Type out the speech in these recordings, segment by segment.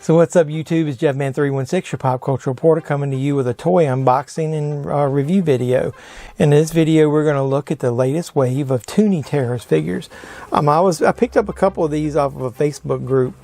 So what's up YouTube, it's JeffMan316, your pop culture reporter, coming to you with a toy unboxing and review video. In this video we're going to look at the latest wave of Toony Terrors figures. I picked up a couple of these off of a Facebook group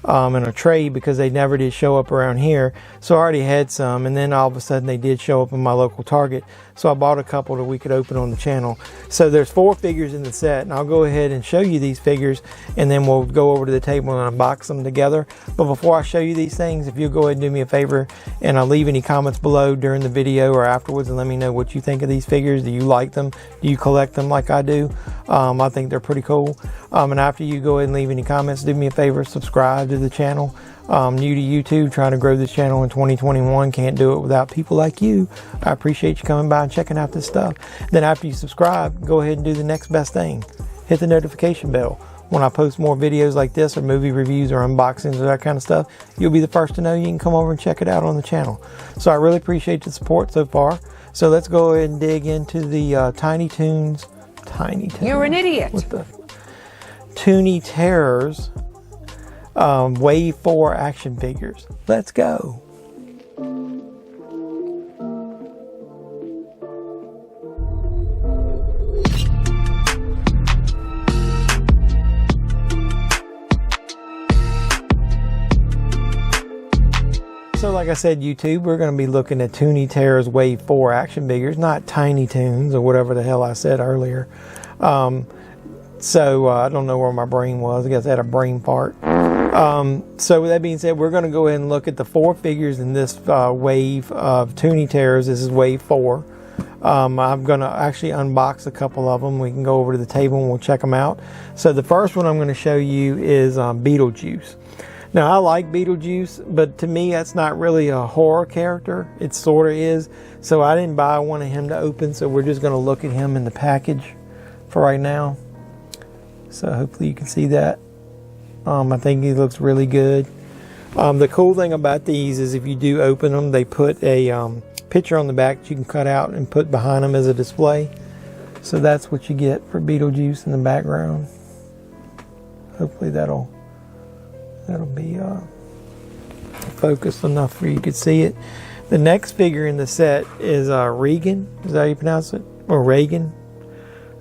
in a trade because they never did show up around here, so I already had some, and then all of a sudden they did show up in my local Target, so I bought a couple that we could open on the channel. So there's 4 figures in the set, and I'll go ahead and show you these figures, and then we'll go over to the table and unbox them together. But before I show you these things, if you'll go ahead and do me a favor and leave any comments below during the video or afterwards and let me know what you think of these figures. Do you like them? Do you collect them like I do? I think they're pretty cool. And after you go ahead and leave any comments, do me a favor, subscribe to the channel. New to YouTube, trying to grow this channel in 2021. Can't do it without people like you. I appreciate you coming by and checking out this stuff. Then after you subscribe, go ahead and do the next best thing. Hit the notification bell. When I post more videos like this, or movie reviews, or unboxings, or that kind of stuff, you'll be the first to know. You can come over and check it out on the channel. So I really appreciate the support so far. So let's go ahead and dig into the Tiny Toons. You're an idiot. With the Toony Terrors Wave 4 action figures. Let's go. So like I said, YouTube, we're going to be looking at Toony Terrors Wave 4 action figures, not Tiny Toons or whatever the hell I said earlier. So I don't know where my brain was. I guess I had a brain fart. So with that being said, we're going to go ahead and look at the 4 figures in this wave of Toony Terrors. This is Wave 4. I'm going to actually unbox a couple of them. We can go over to the table and we'll check them out. So the first one I'm going to show you is Beetlejuice. Now, I like Beetlejuice, but to me, that's not really a horror character. It sort of is. So I didn't buy one of him to open, so we're just going to look at him in the package for right now. So hopefully you can see that. I think he looks really good. The cool thing about these is if you do open them, they put a picture on the back that you can cut out and put behind them as a display. So that's what you get for Beetlejuice in the background. Hopefully that'll be focused enough for you to see it. The next figure in the set is Regan. Is that how you pronounce it? Or Regan,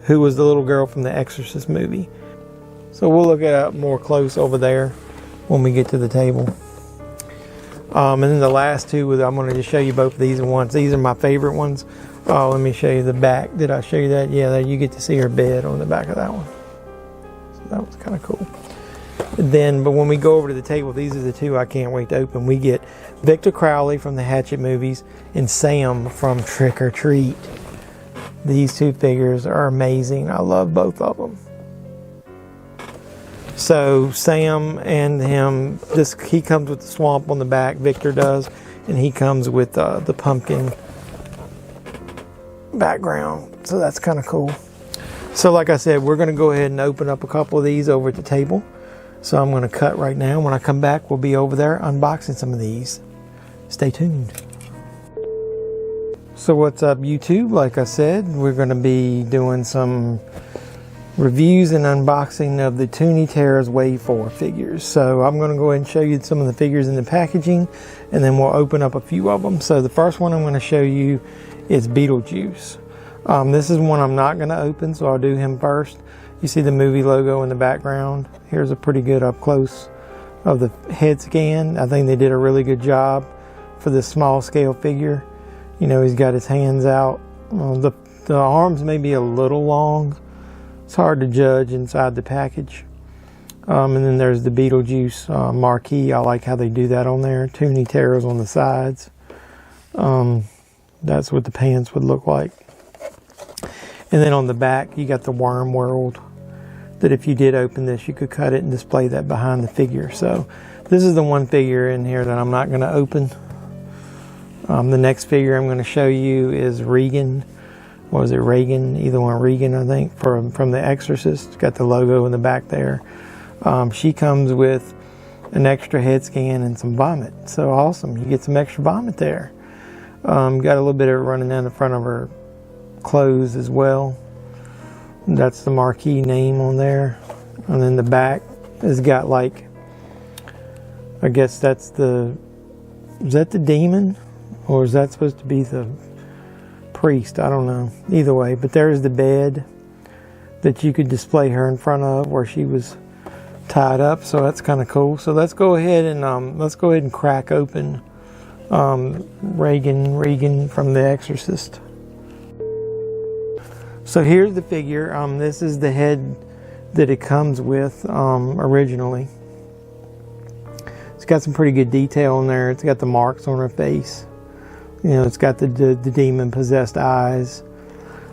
who was the little girl from the Exorcist movie. So we'll look at it more close over there when we get to the table. And then the last two, I'm going to just show you both of these at once. These are my favorite ones. Oh, let me show you the back. Did I show you that? Yeah, there you get to see her bed on the back of that one. So that was kind of cool. But when we go over to the table, these are the two I can't wait to open. We get Victor Crowley from the Hatchet movies and Sam from Trick or Treat. These 2 figures are amazing. I love both of them. So Sam and him, he comes with the swamp on the back, Victor does, and he comes with the pumpkin background. So that's kind of cool. So like I said, we're going to go ahead and open up a couple of these over at the table. So I'm going to cut right now. When I come back, we'll be over there unboxing some of these. Stay tuned. So what's up YouTube? Like I said, we're going to be doing some reviews and unboxing of the Toony Terrors Wave 4 figures. So I'm going to go ahead and show you some of the figures in the packaging, and then we'll open up a few of them. So the first one I'm going to show you is Beetlejuice. This is one I'm not going to open, so I'll do him first. You see the movie logo in the background. Here's a pretty good up close of the head scan. I think they did a really good job for this small scale figure. You know, he's got his hands out. The arms may be a little long. It's hard to judge inside the package. And then there's the Beetlejuice marquee. I like how they do that on there. Toony Terrors on the sides. That's what the pants would look like. And then on the back, you got the Worm World. That if you did open this, you could cut it and display that behind the figure. So this is the one figure in here that I'm not going to open. The next figure I'm going to show you is Regan. What was it, Regan? Either one, Regan, I think, from the Exorcist. It's got the logo in the back there. She comes with an extra head scan and some vomit. So awesome. You get some extra vomit there. Got a little bit of it running down the front of her clothes as well. That's the marquee name on there. And then the back has got like I guess that's the... Is that the demon? Or is that supposed to be the priest? I don't know. Either way. But there's the bed that you could display her in front of where she was tied up. So that's kind of cool. So let's go ahead and crack open Regan from The Exorcist. So here's the figure. This is the head that it comes with originally. It's got some pretty good detail in there. It's got the marks on her face. You know, it's got the demon-possessed eyes.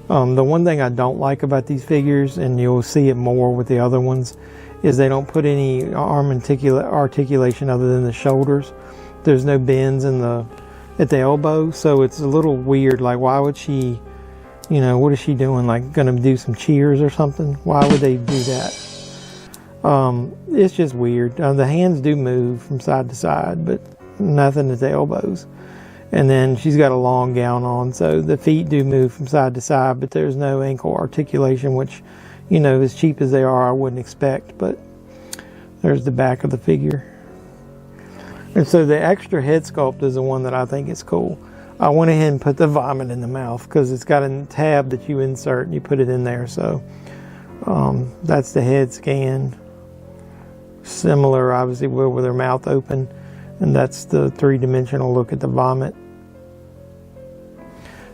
The one thing I don't like about these figures, and you'll see it more with the other ones, is they don't put any arm articulation other than the shoulders. There's no bends at the elbow, so it's a little weird. Like, why would she, you know, what is she doing? Like, gonna do some cheers or something? Why would they do that? It's just weird. The hands do move from side to side, but nothing at the elbows. And then she's got a long gown on, so the feet do move from side to side, but there's no ankle articulation, which, you know, as cheap as they are, I wouldn't expect. But there's the back of the figure. And so the extra head sculpt is the one that I think is cool. I went ahead and put the vomit in the mouth because it's got a tab that you insert and you put it in there. So that's the head scan. Similar, obviously, with her mouth open. And that's the three-dimensional look at the vomit.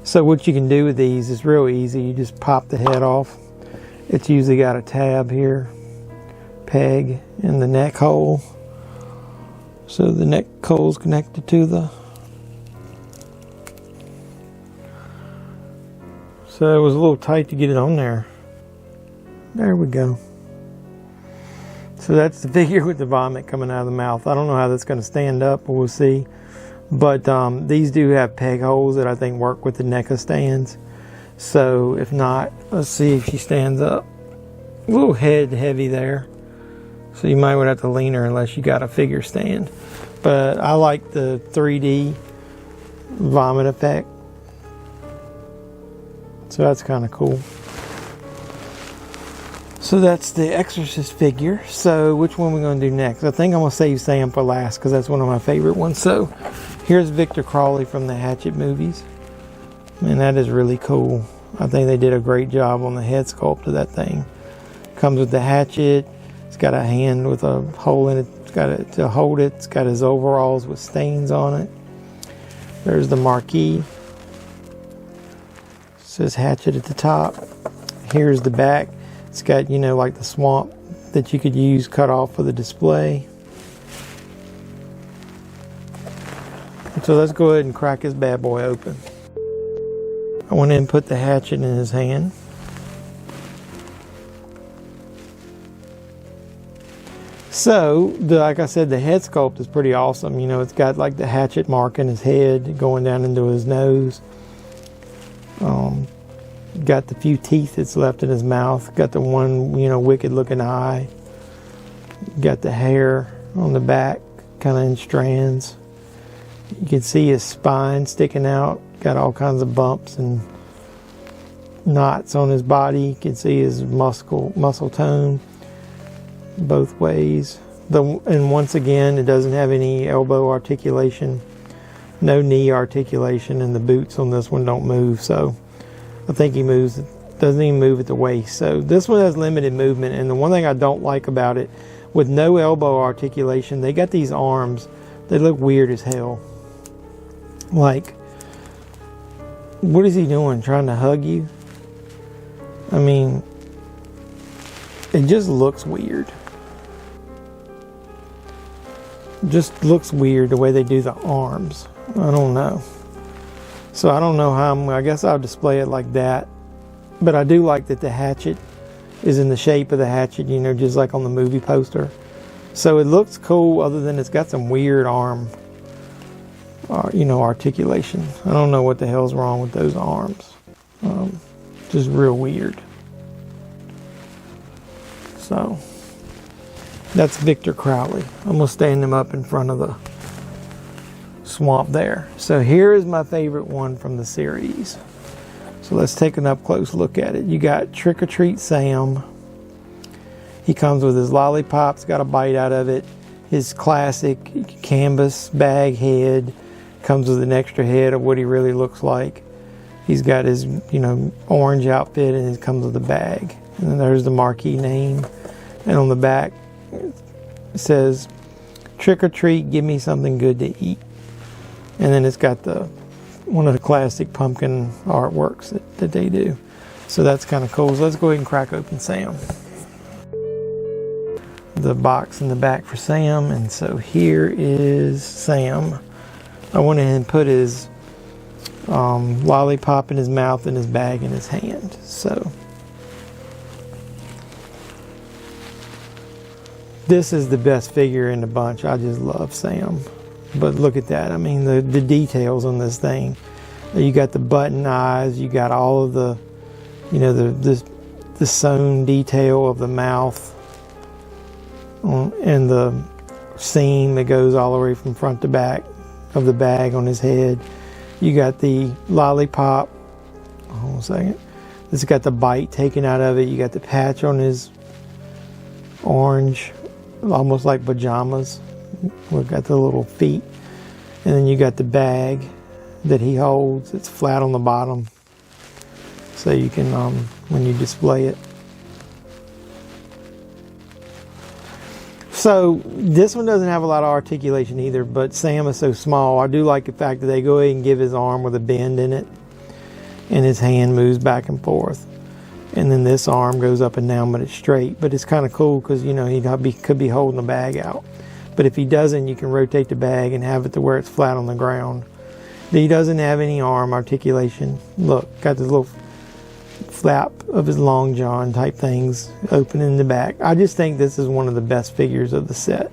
So what you can do with these is real easy. You just pop the head off. It's usually got a tab here, peg in the neck hole. So the neck hole is connected to the... So it was a little tight to get it on there. There we go. So that's the figure with the vomit coming out of the mouth. I don't know how that's going to stand up, but we'll see. But these do have peg holes that I think work with the NECA stands. So if not, let's see if she stands up. A little head heavy there. So you might have to lean her unless you got a figure stand. But I like the 3D vomit effect. So that's kind of cool. So that's the Exorcist figure. So which one are we going to do next? I think I'm going to save Sam for last because that's one of my favorite ones. So here's Victor Crowley from the Hatchet movies. And that is really cool. I think they did a great job on the head sculpt of that thing. Comes with the hatchet. It's got a hand with a hole in it. It's got it to hold it. It's got his overalls with stains on it. There's the marquee. It says Hatchet at the top. Here's the back. It's got, you know, like the swamp that you could use cut off for the display. So let's go ahead and crack this bad boy open. I went in and put the hatchet in his hand. So, like I said, the head sculpt is pretty awesome. You know, it's got like the hatchet mark in his head going down into his nose. Got the few teeth that's left in his mouth. Got the one, you know, wicked looking eye. Got the hair on the back, kind of in strands. You can see his spine sticking out. Got all kinds of bumps and knots on his body. You can see his muscle tone both ways. And once again, it doesn't have any elbow articulation, no knee articulation, and the boots on this one don't move. So I think he doesn't even move at the waist. So this one has limited movement. And the one thing I don't like about it, with no elbow articulation, they got these arms. They look weird as hell. Like, what is he doing? Trying to hug you? I mean, it just looks weird. Just looks weird the way they do the arms. I don't know. So I don't know how I guess I'll display it like that. But I do like that the hatchet is in the shape of the hatchet, you know, just like on the movie poster. So it looks cool, other than it's got some weird arm, you know, articulation. I don't know what the hell's wrong with those arms. Just real weird. So that's Victor Crowley. I'm going to stand him up in front of the swamp there. So here is my favorite one from the series. So let's take an up close look at it. You got Trick or Treat Sam. He comes with his lollipops, got a bite out of it. his classic canvas bag head. Comes with an extra head of what he really looks like. He's got his, you know, orange outfit, and it comes with a bag. And then there's the marquee name. And on the back, it says, "Trick or treat, give me something good to eat." And then it's got one of the classic pumpkin artworks that they do. So that's kind of cool. So let's go ahead and crack open Sam. The box in the back for Sam. And so here is Sam. I went ahead and put his lollipop in his mouth and his bag in his hand. So this is the best figure in the bunch. I just love Sam. But look at that. I mean, the details on this thing. You got the button eyes. You got all of the, you know, the sewn detail of the mouth. And the seam that goes all the way from front to back of the bag on his head. You got the lollipop. Hold on a second. This has got the bite taken out of it. You got the patch on his orange, almost like pajamas. We've got the little feet. And then you got the bag that he holds. It's flat on the bottom. So you can, when you display it. So this one doesn't have a lot of articulation either, but Sam is so small. I do like the fact that they go ahead and give his arm with a bend in it, and his hand moves back and forth. And then this arm goes up and down, but it's straight. But it's kind of cool because, you know, he could be holding the bag out. But if he doesn't, you can rotate the bag and have it to where it's flat on the ground. He doesn't have any arm articulation. Look, got this little flap of his long john type things open in the back. I just think this is one of the best figures of the set.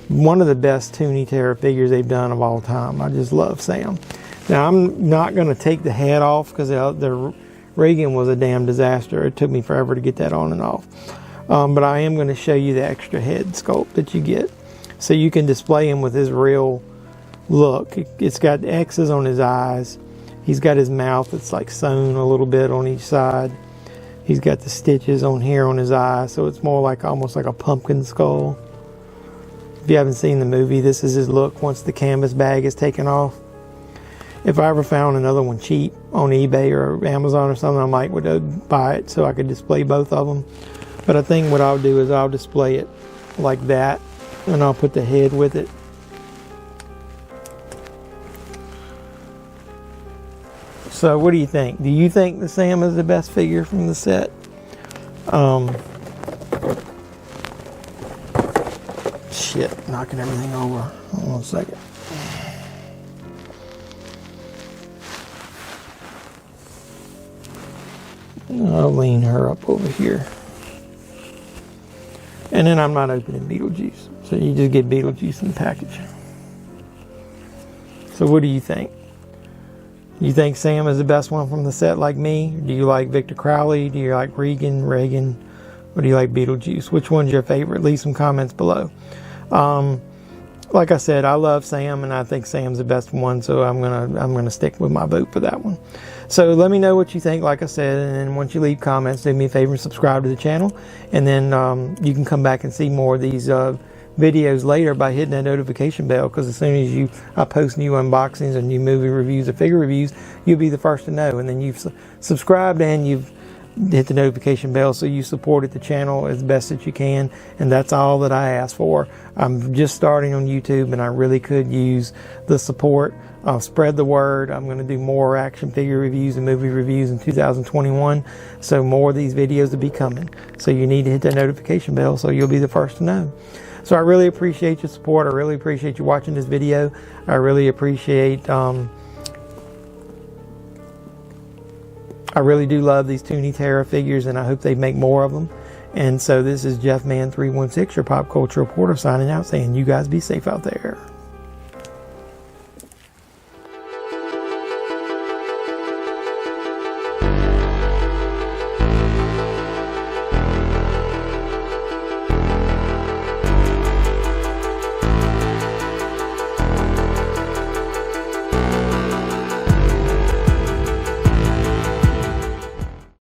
One of the best Toony Terror figures they've done of all time. I just love Sam. Now I'm not going to take the head off because the Regan was a damn disaster. It took me forever to get that on and off. But I am going to show you the extra head sculpt that you get. So you can display him with his real look. It's got X's on his eyes. He's got his mouth that's like sewn a little bit on each side. He's got the stitches on here on his eye, so it's more like almost like a pumpkin skull. If you haven't seen the movie, this is his look once the canvas bag is taken off. If I ever found another one cheap on eBay or Amazon or something, I might would buy it so I could display both of them. But I think what I'll do is I'll display it like that, and I'll put the head with it. So what do you think? Do you think the Sam is the best figure from the set? Shit, knocking everything over. Hold on a second. I'll lean her up over here. And then I'm not opening Beetlejuice. So you just get Beetlejuice in the package. So what do you think? You think Sam is the best one from the set like me? Do you like Victor Crowley? Do you like Regan? Or do you like Beetlejuice? Which one's your favorite? Leave some comments below. Like I said, I love Sam, and I think Sam's the best one, so I'm gonna stick with my vote for that one. So let me know what you think, like I said, and then once you leave comments, do me a favor and subscribe to the channel, and then you can come back and see more of these videos later by hitting that notification bell, because as soon as I post new unboxings and new movie reviews or figure reviews, you'll be the first to know. And then you've subscribed and you've hit the notification bell, so you supported the channel as best that you can, and that's all that I ask for. I'm just starting on YouTube, and I really could use the support. Spread the word. I'm going to do more action figure reviews and movie reviews in 2021, so more of these videos will be coming. So you need to hit that notification bell so you'll be the first to know. So I really appreciate your support. I really appreciate you watching this video. I really appreciate, I really do love these Toony Terror figures, and I hope they make more of them. And so this is JeffMan316, your pop culture reporter, signing out, saying you guys be safe out there.